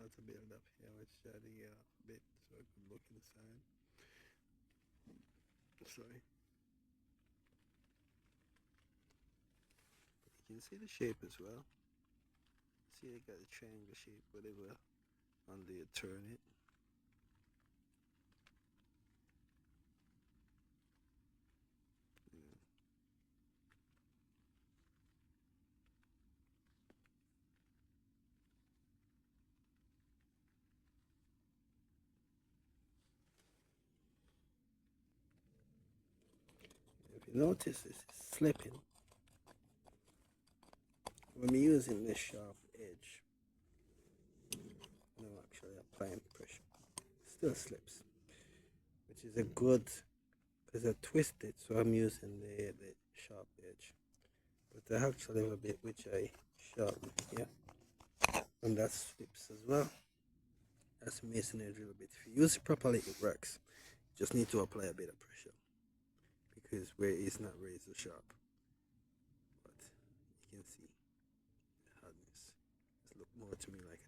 start to build up here. Let's try the bit so I can look inside. Sorry. But you can see the shape as well. See, I got a triangle shape, whatever, under you turn it. Yeah. If you notice, this is slipping. When we're using this sharp edge, no, actually applying pressure, still slips, which is a good, because I twisted, so I'm using the sharp edge. But I actually have a bit which I sharpen here, and that slips as well. That's masonry drill bit. If you use it properly, it works. You just need to apply a bit of pressure because where it's not razor sharp. But you can see the hardness. It looks more to me like